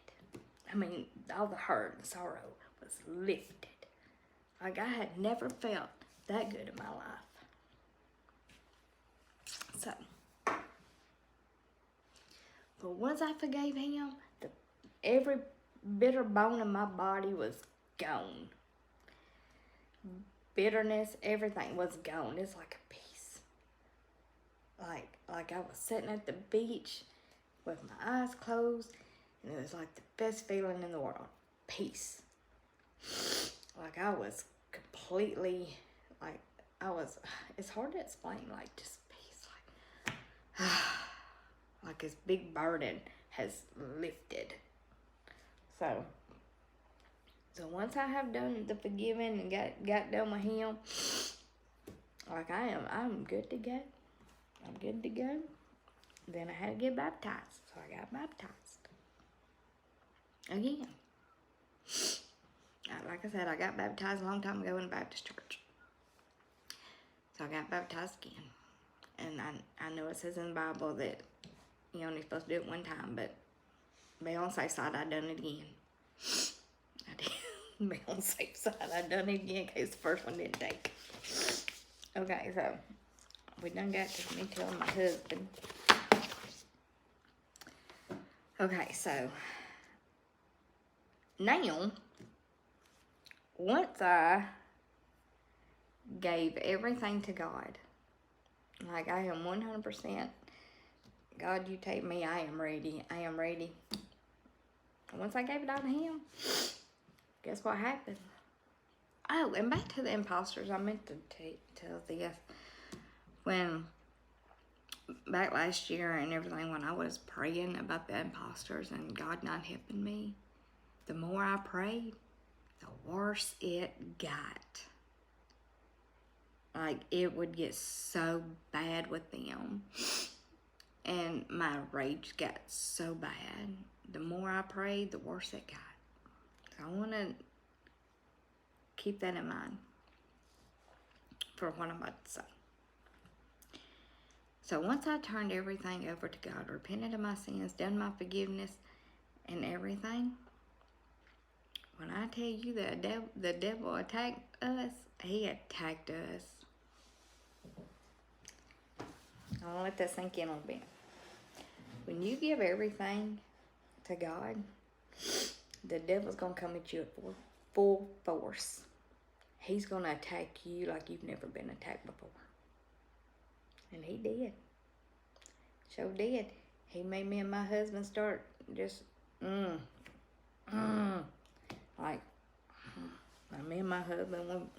I mean, all the hurt and sorrow was lifted. Like, I had never felt that good in my life. So, but once I forgave him, every bitter bone in my body was gone. Bitterness, everything was gone. It's like a peace. Like I was sitting at the beach with my eyes closed, and it was like the best feeling in the world. Peace. Like, I was completely, like, it's hard to explain, like, just peace. Like this big burden has lifted. So once I have done the forgiving and got done with him, like, I'm good to go. I'm good to go. Then I had to get baptized, so I got baptized again. Like I said, I got baptized a long time ago in a Baptist church. So I got baptized again. And I know it says in the Bible that you're only supposed to do it one time, but be on the safe side, I done it again. I did. Be on the safe side, I done it again in case the first one didn't take. Okay, so we done got to me telling my husband. Okay, so now, once I gave everything to God, like, I am 100%, God, you take me, I am ready. I am ready. And once I gave it all to him, guess what happened? Oh, and back to the imposters, I meant to tell this. When, back last year and everything, when I was praying about the imposters and God not helping me, the more I prayed, the worse it got. Like, it would get so bad with them. And my rage got so bad. The more I prayed, the worse it got. So I want to keep that in mind for what I'm about to say. So once I turned everything over to God, repented of my sins, done my forgiveness and everything, when I tell you that the devil attacked us, he attacked us. I want to let that sink in a little bit. When you give everything to God, the devil's going to come at you at full force. He's going to attack you like you've never been attacked before. And he did. Sure did. He made me and my husband start just, like, me and my husband,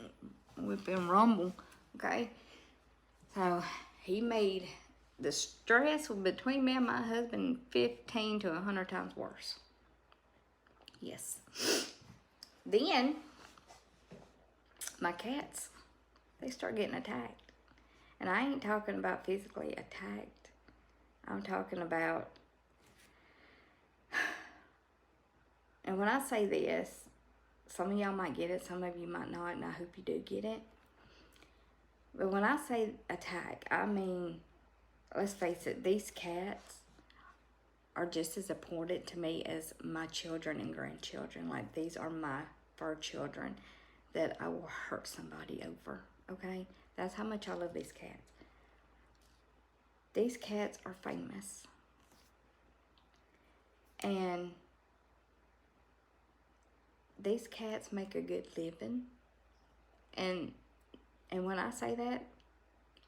we've been rumble, okay? So he made the stress between me and my husband 15 to 100 times worse. Yes. Then, my cats, they start getting attacked. And I ain't talking about physically attacked. I'm talking about, and when I say this, some of y'all might get it, some of you might not, and I hope you do get it. But when I say attack, I mean, let's face it, these cats are just as important to me as my children and grandchildren. Like, these are my fur children that I will hurt somebody over, okay? That's how much I love these cats. These cats are famous. And these cats make a good living. And when I say that,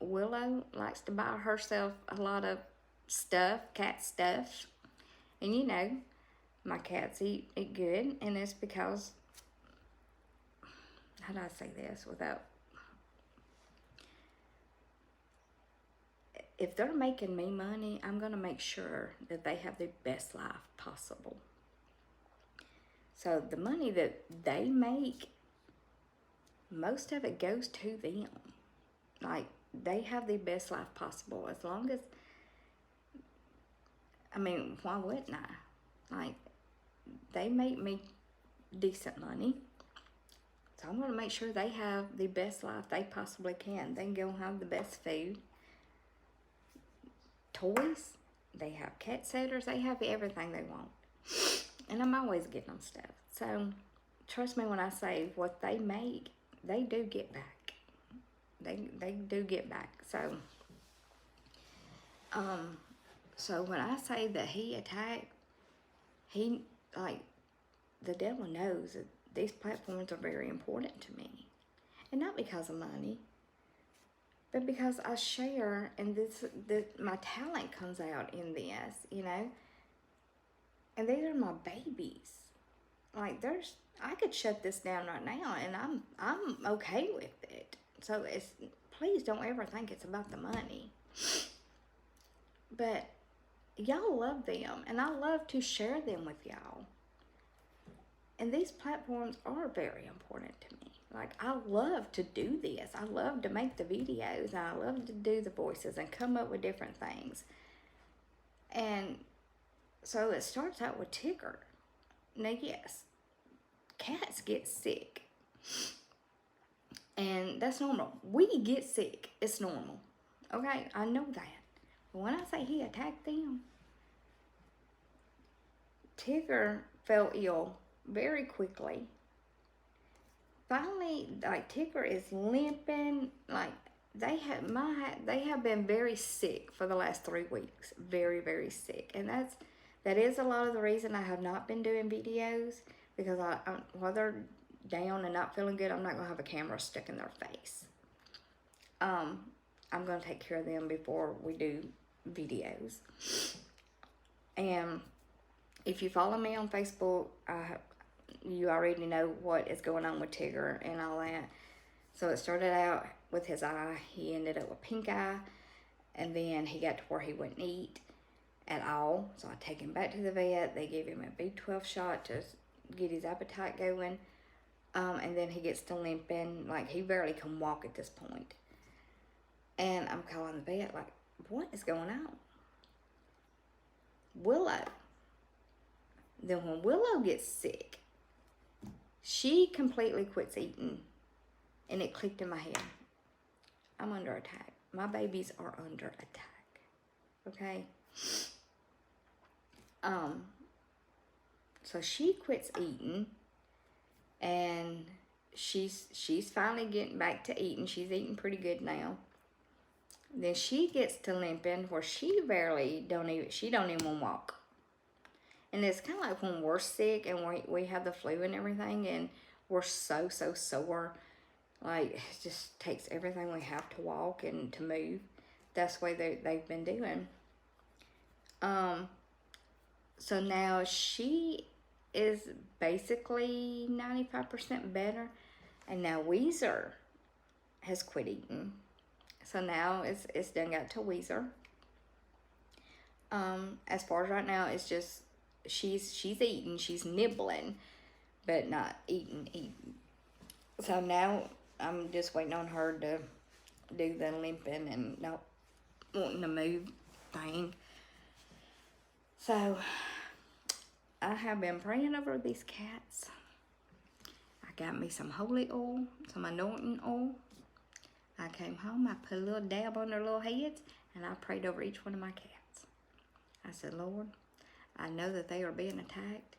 Willow likes to buy herself a lot of stuff, cat stuff. And you know, my cats eat good, and it's because, how do I say this without, if they're making me money, I'm going to make sure that they have the best life possible. So the money that they make, most of it goes to them. Like, they have the best life possible. As long as, I mean, why wouldn't I? Like, they make me decent money. So I'm going to make sure they have the best life they possibly can. They can go have the best food. Toys, they have cat sitters, they have everything they want. And I'm always getting them stuff. So trust me when I say what they make, they do get back. They do get back. So so when I say that he attacked, he, like, the devil knows that these platforms are very important to me. And not because of money, but because I share, and my talent comes out in this, you know. And these are my babies. Like, I could shut this down right now, and I'm okay with it. So please don't ever think it's about the money. But y'all love them, and I love to share them with y'all. And these platforms are very important to me. Like, I love to do this. I love to make the videos, and I love to do the voices and come up with different things. And so it starts out with Tigger. Now, yes, cats get sick. And that's normal. We get sick. It's normal. Okay, I know that. But when I say he attacked them, Tigger fell ill very quickly. Finally, like, Tigger is limping. Like, they have been very sick for the last 3 weeks. Very, very sick. And that is a lot of the reason I have not been doing videos, because while they're down and not feeling good, I'm not going to have a camera stuck in their face. I'm going to take care of them before we do videos. And if you follow me on Facebook, you already know what is going on with Tigger and all that. So it started out with his eye. He ended up with pink eye. And then he got to where he wouldn't eat at all. So I take him back to the vet. They gave him a B12 shot to get his appetite going. And then he gets to limping. Like, he barely can walk at this point. And I'm calling the vet, like, what is going on? Willow. Then when Willow gets sick, she completely quits eating. And it clicked in my head. I'm under attack. My babies are under attack. Okay? So she quits eating, and she's finally getting back to eating. She's eating pretty good now. Then she gets to limping where she don't even want to walk. And it's kind of like when we're sick and we have the flu and everything, and we're so sore. Like, it just takes everything we have to walk and to move. That's the way they've been doing. So now she is basically 95% better. And now Weezer has quit eating. So now it's done got to Weezer. As far as right now, it's just she's eating, she's nibbling, but not eating. So now I'm just waiting on her to do the limping and not wanting to move thing. So I have been praying over these cats. I got me some holy oil, some anointing oil. I came home, I put a little dab on their little heads, and I prayed over each one of my cats. I said, Lord, I know that they are being attacked,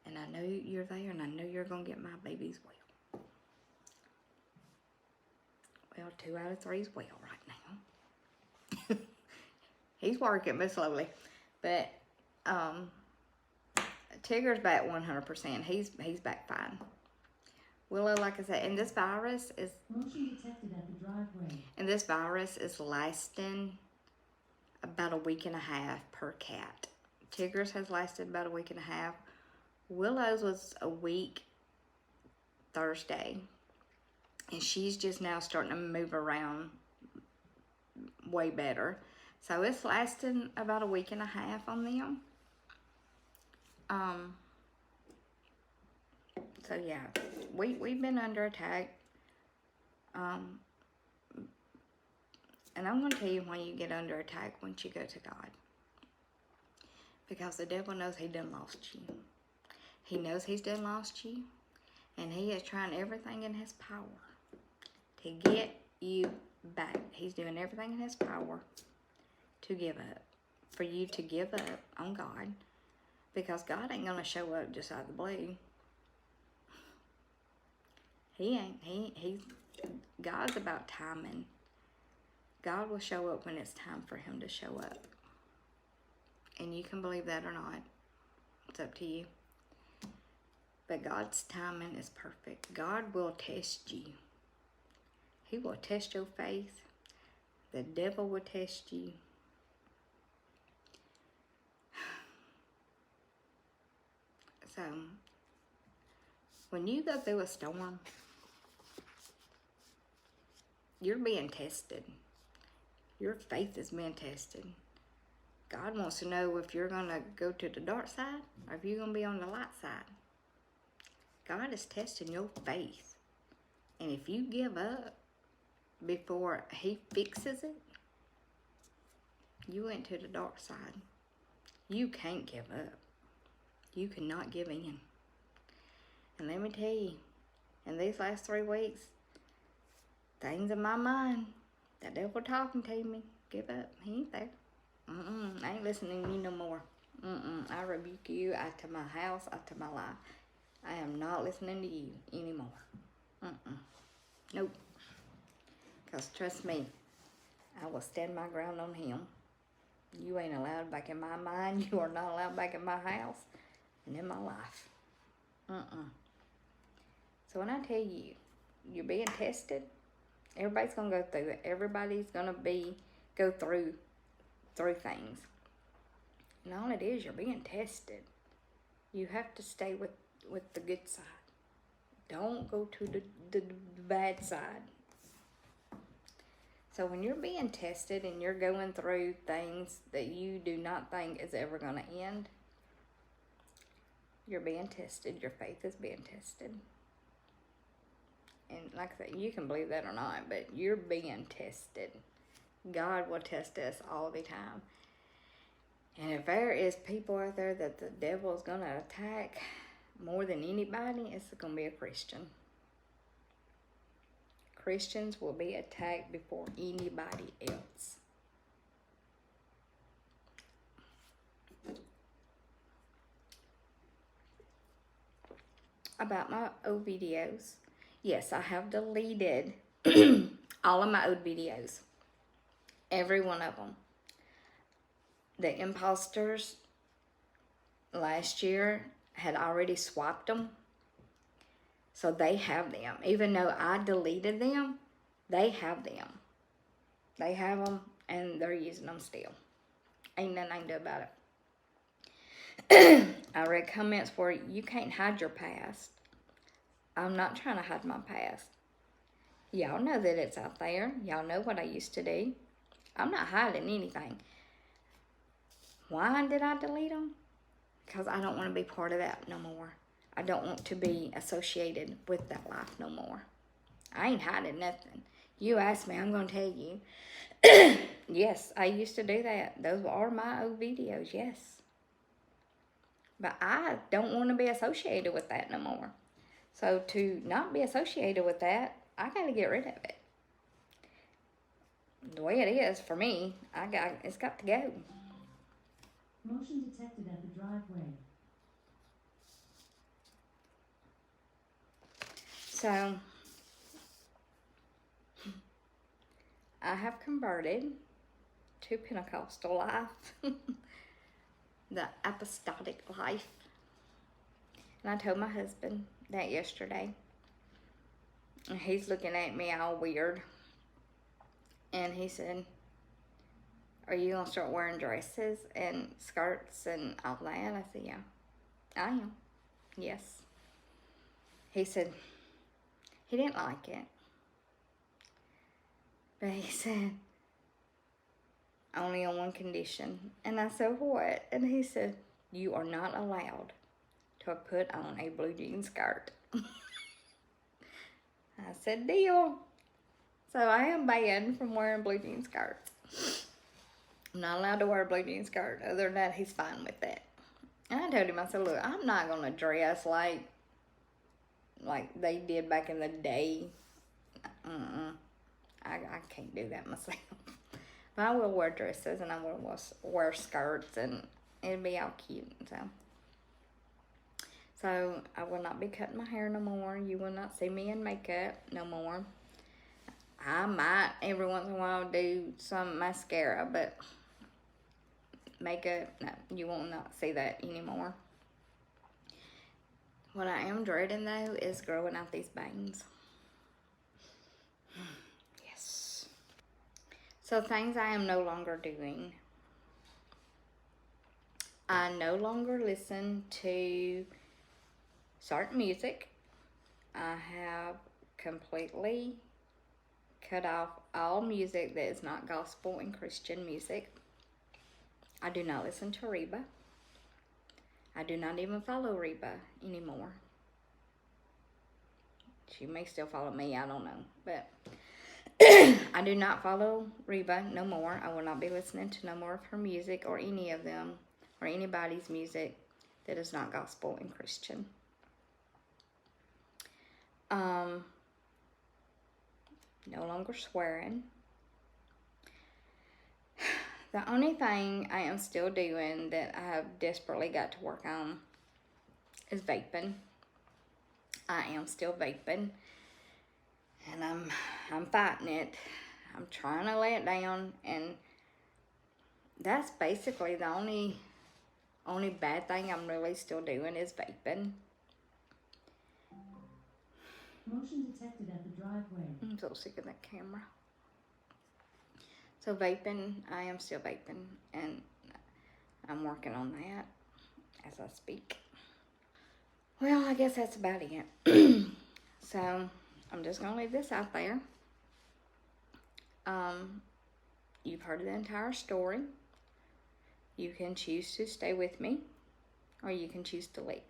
and I know you're there, and I know you're going to get my babies well. Well, 2 out of 3 is well right now. He's working, but slowly. But Tigger's back 100%. He's back fine. Willow, like I said, and this virus is... Motion detected at the driveway. And this virus is lasting about a week and a half per cat. Tigger's has lasted about a week and a half. Willow's was a week Thursday. And she's just now starting to move around way better. So it's lasting about a week and a half on them. So yeah, we've been under attack. And I'm going to tell you why you get under attack once you go to God. Because the devil knows he done lost you. He knows he's done lost you. And he is trying everything in his power to get you back. He's doing everything in his power to give up. For you to give up on God. Because God ain't going to show up just out of the blue. He ain't. God's about timing. God will show up when it's time for him to show up. And you can believe that or not. It's up to you. But God's timing is perfect. God will test you. He will test your faith. The devil will test you. So, when you go through a storm, you're being tested. Your faith is being tested. God wants to know if you're going to go to the dark side or if you're going to be on the light side. God is testing your faith. And if you give up before he fixes it, you went to the dark side. You can't give up. You cannot give in. And let me tell you, in these last 3 weeks, things in my mind, the devil talking to me, give up. He ain't there. I ain't listening to you no more. I rebuke you out of my house, out of my life. I am not listening to you anymore. Nope. Because trust me, I will stand my ground on him. You ain't allowed back in my mind. You are not allowed back in my house and in my life. So when I tell you, you're being tested, everybody's going to go through it. Everybody's going to go through things. And all it is, you're being tested. You have to stay with the good side. Don't go to the bad side. So when you're being tested and you're going through things that you do not think is ever going to end, you're being tested. Your faith is being tested. And like I said, you can believe that or not, but you're being tested. God will test us all the time. And if there is people out there that the devil is going to attack more than anybody, it's going to be a Christian. Christians will be attacked before anybody else. About my old videos. Yes, I have deleted all of my old videos. Every one of them. The imposters last year had already swapped them. So they have them. Even though I deleted them, they have them. They have them and they're using them still. Ain't nothing I can do about it. I read comments where you can't hide your past. I'm not trying to hide my past. Y'all know that it's out there. Y'all know what I used to do. I'm not hiding anything. Why did I delete them? Because I don't want to be part of that no more. I don't want to be associated with that life no more. I ain't hiding nothing. You ask me, I'm going to tell you. Yes, I used to do that. Those are my old videos, yes. But I don't want to be associated with that no more. So to not be associated with that, I got to get rid of it. The way it is for me, it's got to go. Motion detected at the driveway. So I have converted to Pentecostal life, the apostolic life. And I told my husband that yesterday. And he's looking at me all weird. And he said, are you going to start wearing dresses and skirts and all that? I said, yeah, I am. Yes. He said, he didn't like it. But he said, only on one condition. And I said, what? And he said, you are not allowed to put on a blue jean skirt. I said, deal. So I am banned from wearing blue jean skirts. I'm not allowed to wear a blue jean skirt. Other than that, he's fine with that. And I told him, I said, look, I'm not going to dress like they did back in the day. I can't do that myself. But I will wear dresses and I will wear skirts and it'll be all cute. So I will not be cutting my hair no more. You will not see me in makeup no more. I might every once in a while do some mascara, but makeup, no, you will not see that anymore. What I am dreading though is growing out these bangs. Yes. So things I am no longer doing. I no longer listen to certain music. I have completely cut off all music that is not gospel and Christian music. I do not listen to Reba. I do not even follow Reba anymore. She may still follow me, I don't know. But I do not follow Reba no more. I will not be listening to no more of her music or any of them or anybody's music that is not gospel and Christian. No longer swearing. The only thing I am still doing that I have desperately got to work on is vaping. I am still vaping. And I'm fighting it. I'm trying to lay it down. And that's basically the only bad thing I'm really still doing is vaping. Motion detected at the driveway. I'm so sick of that camera. So vaping, I am still vaping, and I'm working on that as I speak. Well, I guess that's about it. So I'm just gonna leave this out there. You've heard the entire story. You can choose to stay with me, or you can choose to leave.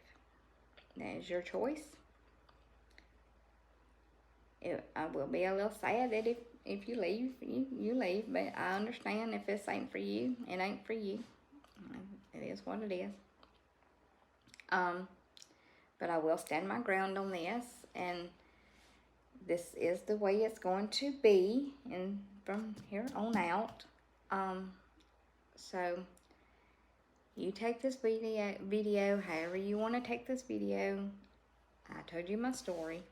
That is your choice. I will be a little sad that if you leave, you leave. But I understand if this ain't for you, it ain't for you. It is what it is. But I will stand my ground on this, and this is the way it's going to be, and from here on out. So you take this video however you want to take this video. I told you my story.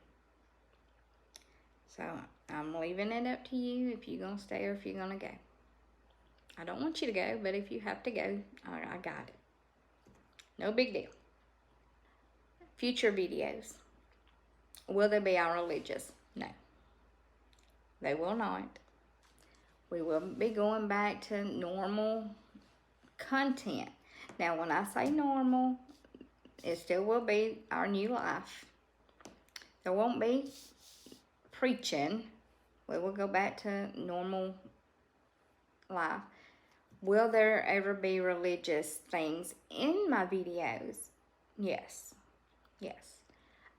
So I'm leaving it up to you if you're going to stay or if you're going to go. I don't want you to go, but if you have to go, I got it. No big deal. Future videos. Will they be all religious? No. They will not. We will be going back to normal content. Now, when I say normal, it still will be our new life. There won't be preaching. We will go back to normal life. Will there ever be religious things in my videos? Yes. Yes.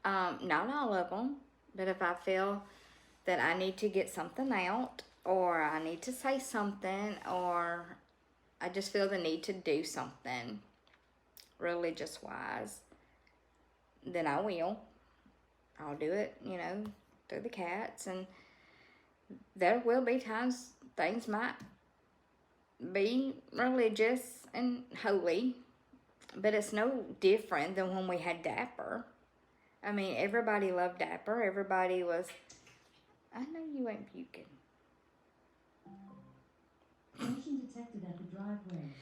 Not all of them, but if I feel that I need to get something out, or I need to say something, or I just feel the need to do something religious-wise, then I will. I'll do it, you know, through the cats, and there will be times things might be religious and holy, but it's no different than when we had Dapper. I mean, everybody loved Dapper. Everybody was... I know you ain't puking. Motion detected at the driveway.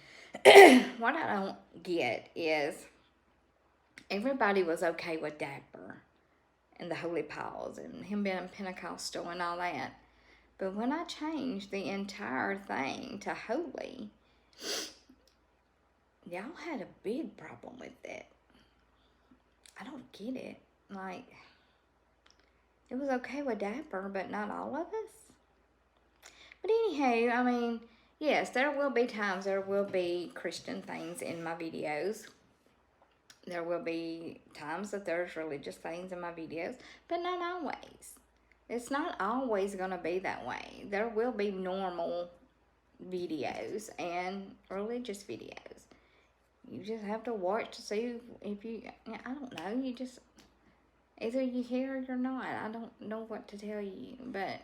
What I don't get is everybody was okay with Dapper and the Holy Paws and him being Pentecostal and all that. But when I changed the entire thing to holy, y'all had a big problem with it. I don't get it. Like, it was okay with Dapper, but not all of us. But anyhow, I mean, yes, there will be times there will be Christian things in my videos. There will be times that there's religious things in my videos, but not always. It's not always going to be that way. There will be normal videos and religious videos. You just have to watch to see if you, I don't know, you just, either you hear it or not. I don't know what to tell you, but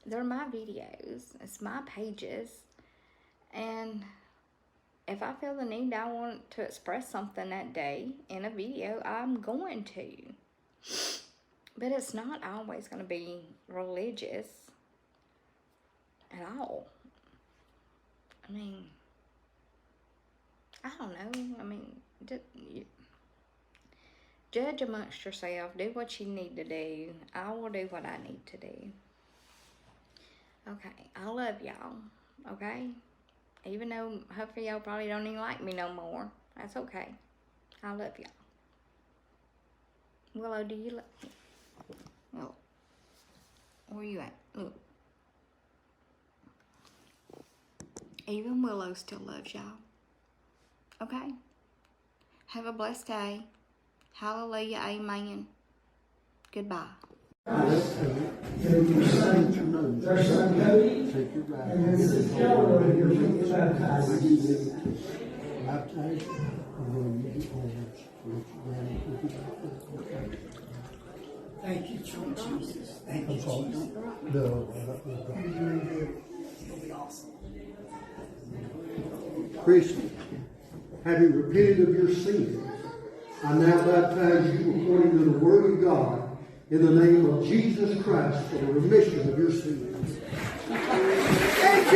they're my videos. It's my pages. And if I feel the need, I want to express something that day in a video, I'm going to. But it's not always going to be religious at all. I mean, I don't know. I mean, judge amongst yourself. Do what you need to do. I will do what I need to do. Okay, I love y'all. Okay? Even though hopefully y'all probably don't even like me no more. That's okay. I love y'all. Willow, do you love me? Oh. Where you at? Look. Even Willow still loves y'all. Okay? Have a blessed day. Hallelujah. Amen. Goodbye. Their son Cody, and this is Joe over here being baptized. Thank you, Jesus. Thank you, Jesus. Christian, having repented of your sins, I now baptize you according to the Word of God in the name of Jesus Christ for the remission of your sins. Thank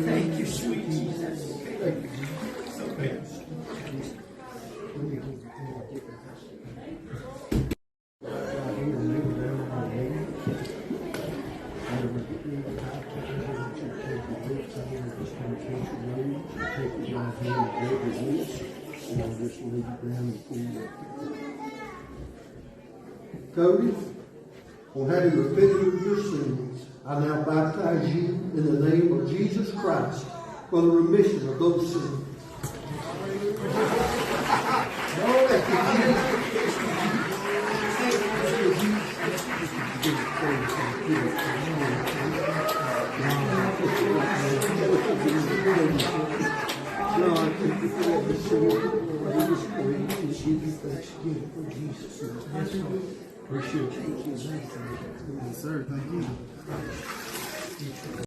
Thank you, sweet Jesus. Cody, on having repented of your sins, I now baptize you in the name of Jesus Christ for the remission of those sins. Thank you for every single one of this praise and give you thanks again for Jesus' name. Appreciate you. Yes, sir. Thank you.